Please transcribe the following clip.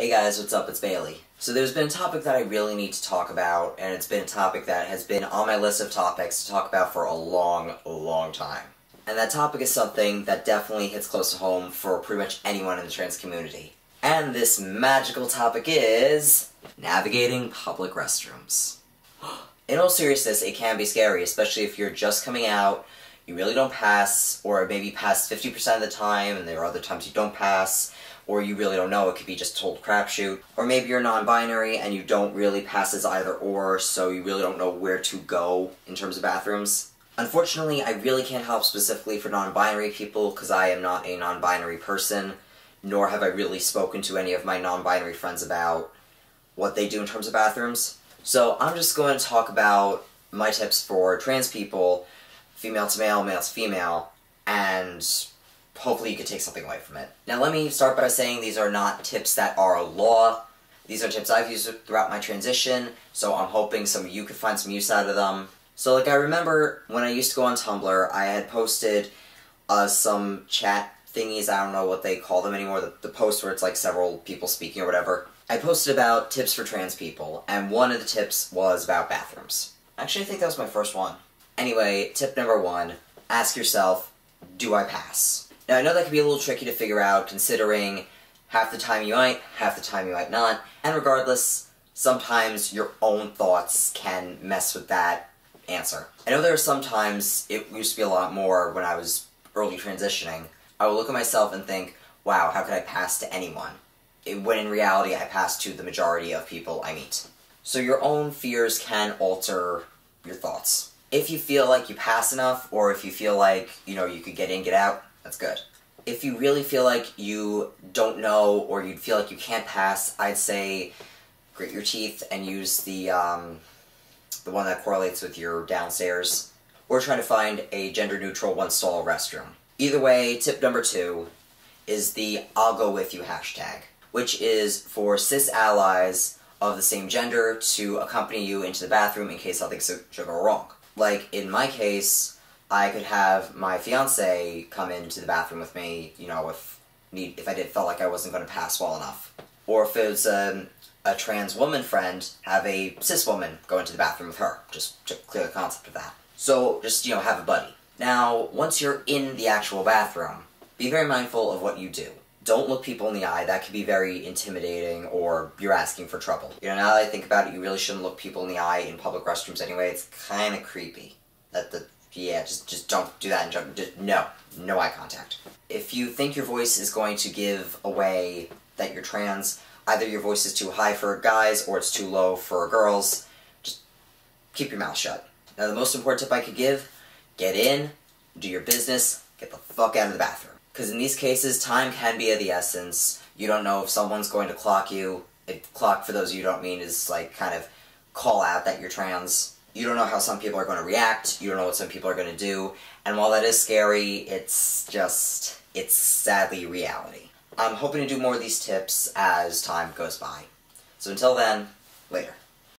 Hey guys, what's up? It's Bailey. So there's been a topic that I really need to talk about, and it's been a topic that has been on my list of topics to talk about for a long time. And that topic is something that definitely hits close to home for pretty much anyone in the trans community. And this magical topic is navigating public restrooms. In all seriousness, it can be scary, especially if you're just coming out, you really don't pass, or maybe pass 50% of the time, and there are other times you don't pass, or you really don't know, it could be just a total crapshoot. Or maybe you're non-binary and you don't really pass as either or, so you really don't know where to go in terms of bathrooms. Unfortunately, I really can't help specifically for non-binary people, because I am not a non-binary person, nor have I really spoken to any of my non-binary friends about what they do in terms of bathrooms. So I'm just going to talk about my tips for trans people, female to male, male to female, and hopefully you can take something away from it. Now let me start by saying these are not tips that are law. These are tips I've used throughout my transition, so I'm hoping some of you could find some use out of them. So like I remember when I used to go on Tumblr, I had posted some chat thingies, I don't know what they call them anymore, the post where it's like several people speaking or whatever. I posted about tips for trans people, and one of the tips was about bathrooms. Actually, I think that was my first one. Anyway, tip number 1, ask yourself, do I pass? Now, I know that can be a little tricky to figure out, considering half the time you might, half the time you might not, and regardless, sometimes your own thoughts can mess with that answer. I know there are some times, it used to be a lot more when I was early transitioning, I would look at myself and think, wow, how could I pass to anyone? When in reality, I pass to the majority of people I meet. So your own fears can alter your thoughts. If you feel like you pass enough, or if you feel like, you could get in, get out, that's good. If you really feel like you don't know, or you feel like you can't pass, I'd say grit your teeth and use the one that correlates with your downstairs, or try to find a gender-neutral one-stall restroom. Either way, tip number 2 is the I'll go with you hashtag, which is for cis allies of the same gender to accompany you into the bathroom in case something should go wrong. Like, in my case, I could have my fiance come into the bathroom with me, if I felt like I wasn't going to pass well enough. Or if it was a trans woman friend, have a cis woman go into the bathroom with her, just to clear the concept of that. So, just, have a buddy. Now, once you're in the actual bathroom, be very mindful of what you do. Don't look people in the eye, that could be very intimidating, or you're asking for trouble. Now that I think about it, you really shouldn't look people in the eye in public restrooms anyway, it's kinda creepy. Just don't do that, and no eye contact. If you think your voice is going to give away that you're trans, either your voice is too high for guys, or it's too low for girls, just keep your mouth shut. Now the most important tip I could give, get in, do your business, get the fuck out of the bathroom. Because in these cases, time can be of the essence. You don't know if someone's going to clock you. Clock, for those of you who don't mean, is like kind of call out that you're trans. You don't know how some people are going to react. You don't know what some people are going to do. And while that is scary, it's sadly reality. I'm hoping to do more of these tips as time goes by. So until then, later.